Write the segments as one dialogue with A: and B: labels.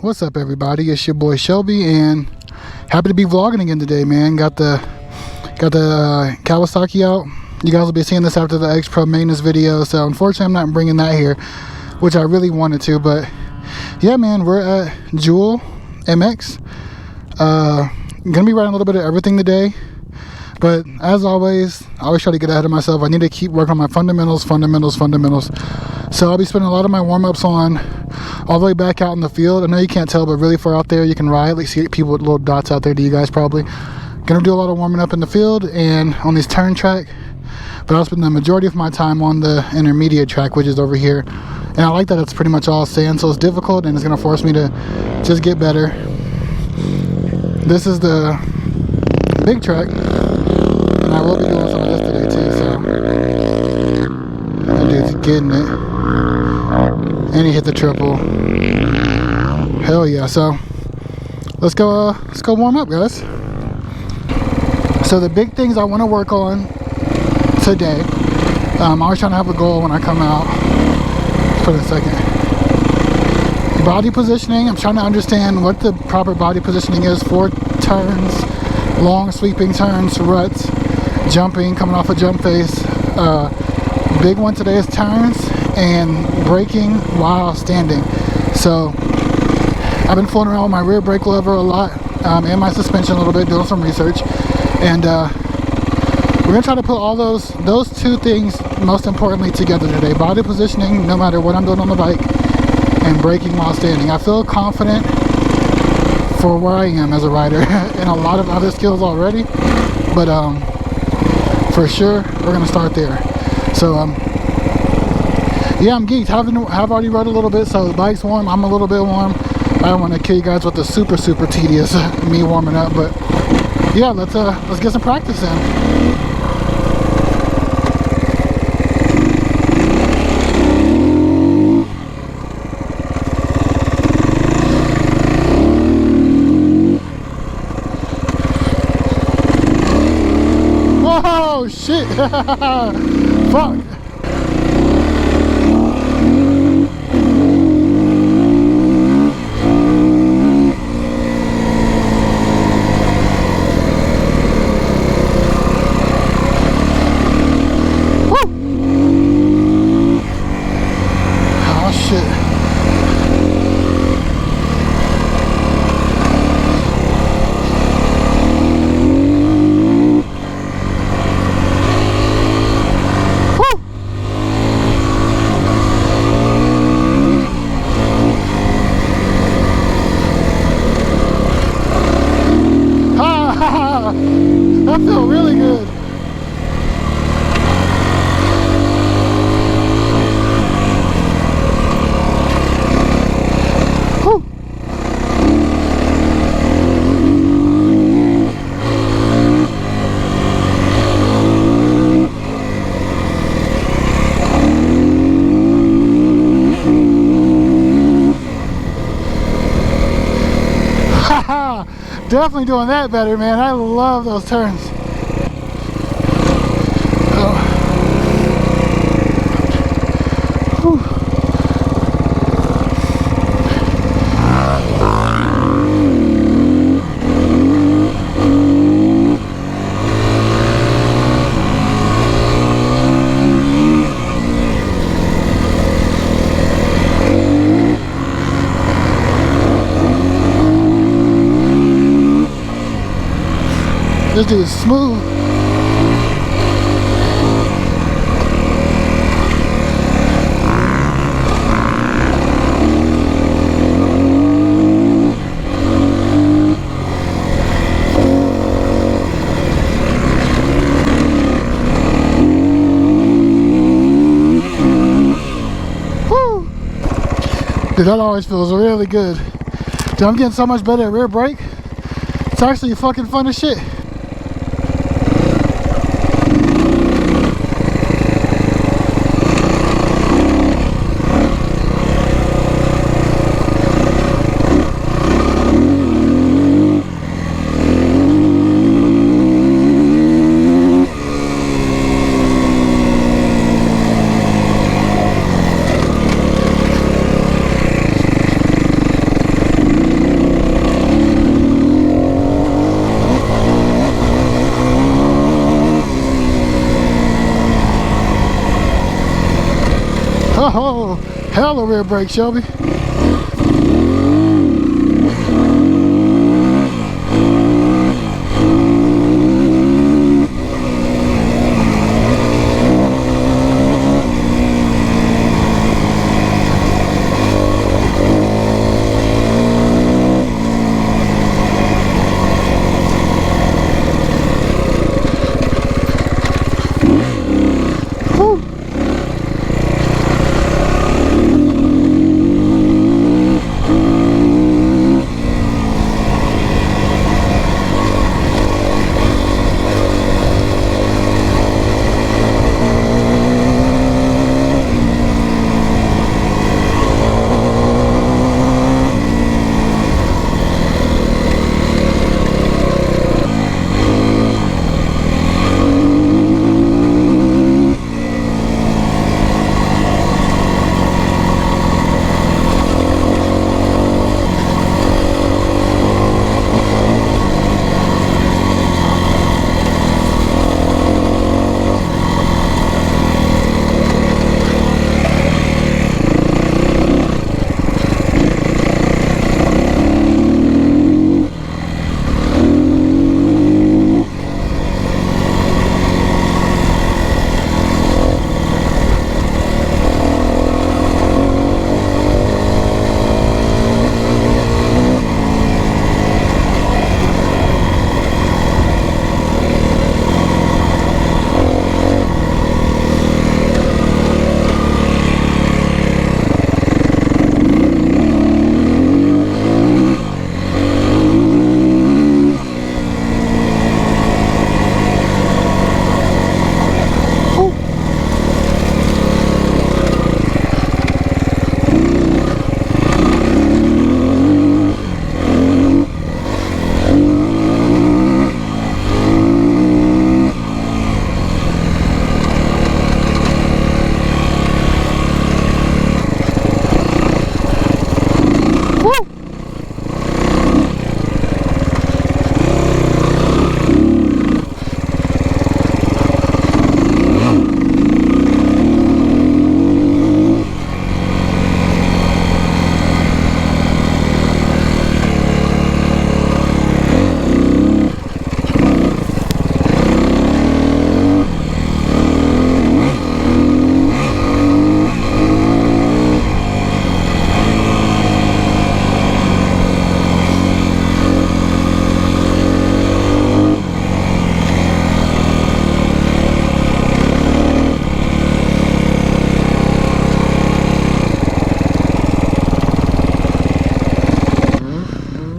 A: What's up, everybody? It's your boy Shelby, and happy to be vlogging again today, man. Got the Kawasaki out. You guys will be seeing this after the X Pro maintenance video, so unfortunately I'm not bringing that here, which I really wanted to. But yeah, man, we're at Jewel MX. Gonna be riding a little bit of everything today, but as always, I always try to get ahead of myself. I need to keep working on my fundamentals. So I'll be spending a lot of my warm-ups on all the way back out in the field. I know you can't tell, but really far out there you can ride. At least see people with little dots out there to you guys probably. Gonna do a lot of warming up in the field and on this turn track, but I'll spend the majority of my time on the intermediate track, which is over here. And I like that it's pretty much all sand, so it's difficult and it's gonna force me to just get better. This is the big track, and I will be doing some of this today too, so that dude's getting it. And he hit the triple. Hell yeah. So let's go warm up, guys. So the big things I want to work on today, I'm always trying to have a goal when I come out. For a second. Body positioning, I'm trying to understand what the proper body positioning is for turns, long sweeping turns, ruts, jumping, coming off a jump face. Big one today is turns and braking while standing. So I've been fooling around with my rear brake lever a lot, and my suspension a little bit, doing some research, and we're gonna try to put all those two things most importantly together today. Body positioning, no matter what I'm doing on the bike, and braking while standing. I feel confident for where I am as a rider and a lot of other skills already, but for sure we're gonna start there. So yeah, I'm geeked. Have already rode a little bit, so the bike's warm. I'm a little bit warm. I don't want to kill you guys with the super tedious me warming up, but yeah, let's get some practice in. Whoa, shit. Fuck. That felt really good. Whew. Haha. Definitely doing that better, man. I love those turns. This dude is smooth. Woo! Dude, that always feels really good. Dude, I'm getting so much better at rear brake. It's actually fucking fun as shit. shallow rear brake, Shelby.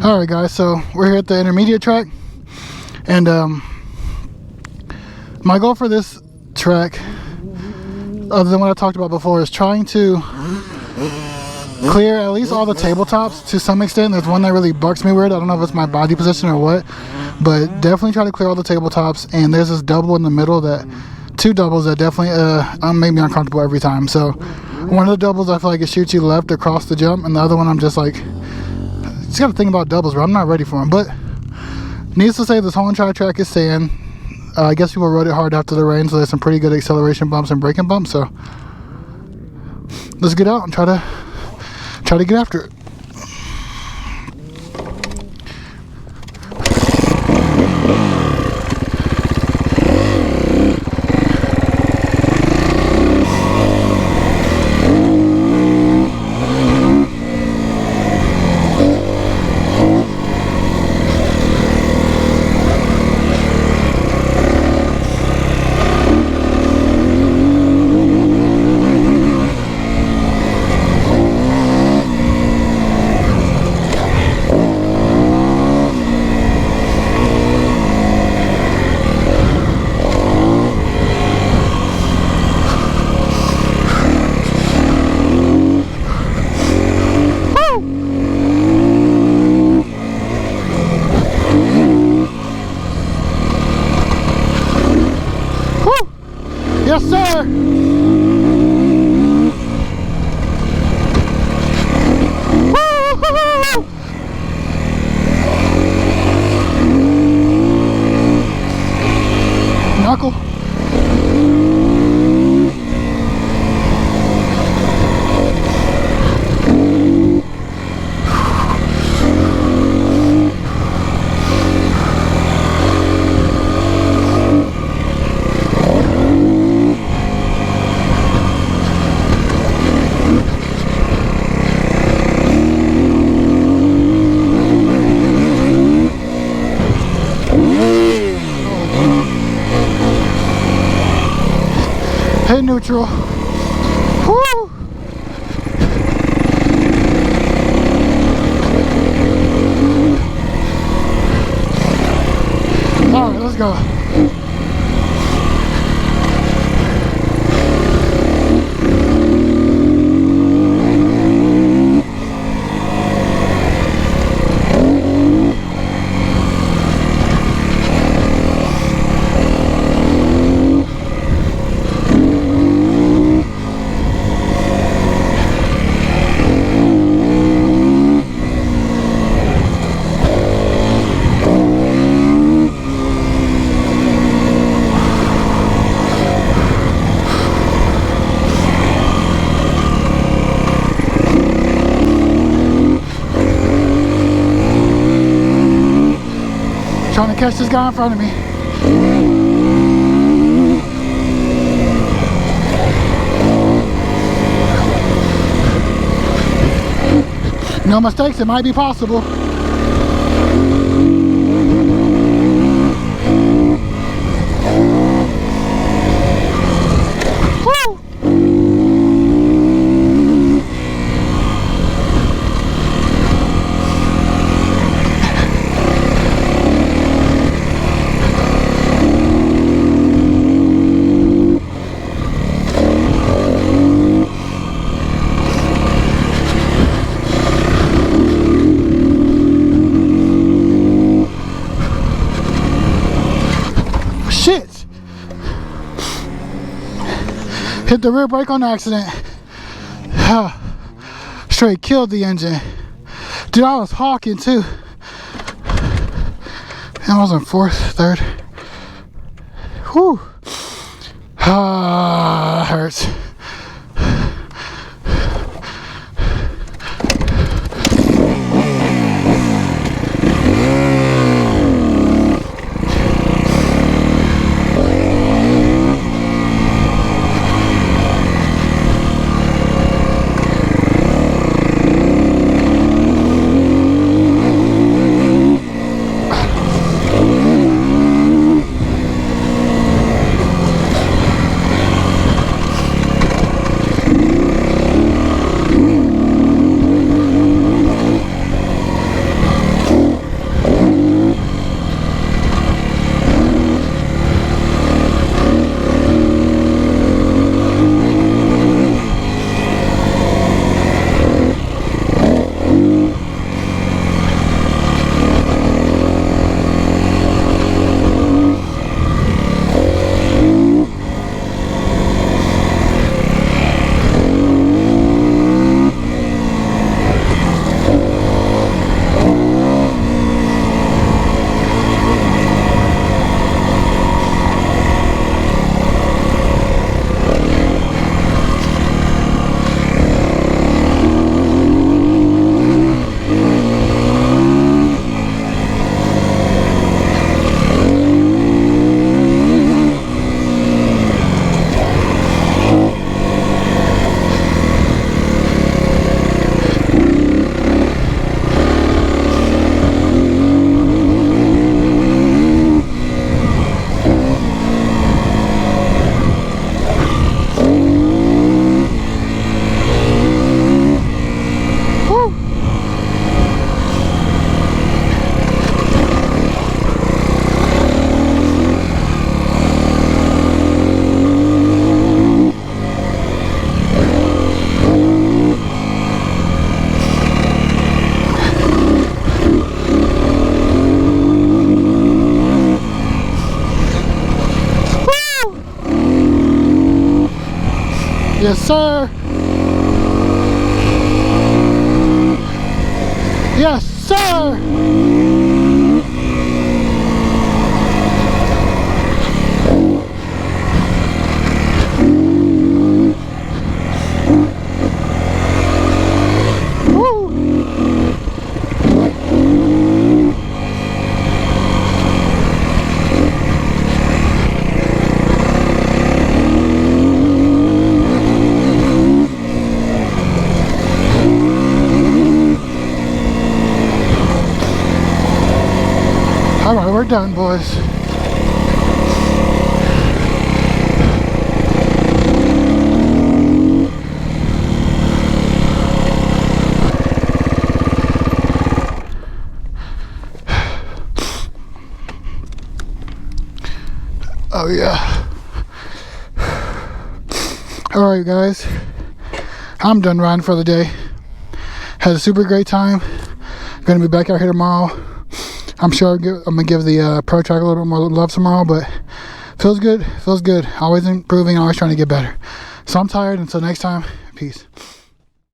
A: Alright guys, so we're here at the intermediate track, and my goal for this track, other than what I talked about before, is trying to clear at least all the tabletops to some extent. There's one that really bugs me weird. I don't know if it's my body position or what, but definitely try to clear all the tabletops. And there's this double in the middle, that two doubles that definitely make me uncomfortable every time. So one of the doubles, I feel like it shoots you left across the jump, and the other one I'm just like, just gotta think about doubles, but I'm not ready for them. But needless to say, this whole entire track is sand. I guess people rode it hard after the rain, so there's some pretty good acceleration bumps and braking bumps. So let's get out and try to get after it. neutral. Woo! All right, let's go. Trying to catch this guy in front of me. No mistakes, it might be possible. Woo! Shit! Hit the rear brake on accident. Straight killed the engine. Dude, I was hawking too. I was in fourth, third. Whew. Hurts. Yes, sir. Yes, sir. All right, we're done, boys. Oh yeah. Alright guys, I'm done riding for the day. Had a super great time. Gonna be back out here tomorrow. I'm sure I'm gonna give the Pro Track a little bit more love tomorrow, but feels good, always improving, always trying to get better. So I'm tired. Until next time, peace.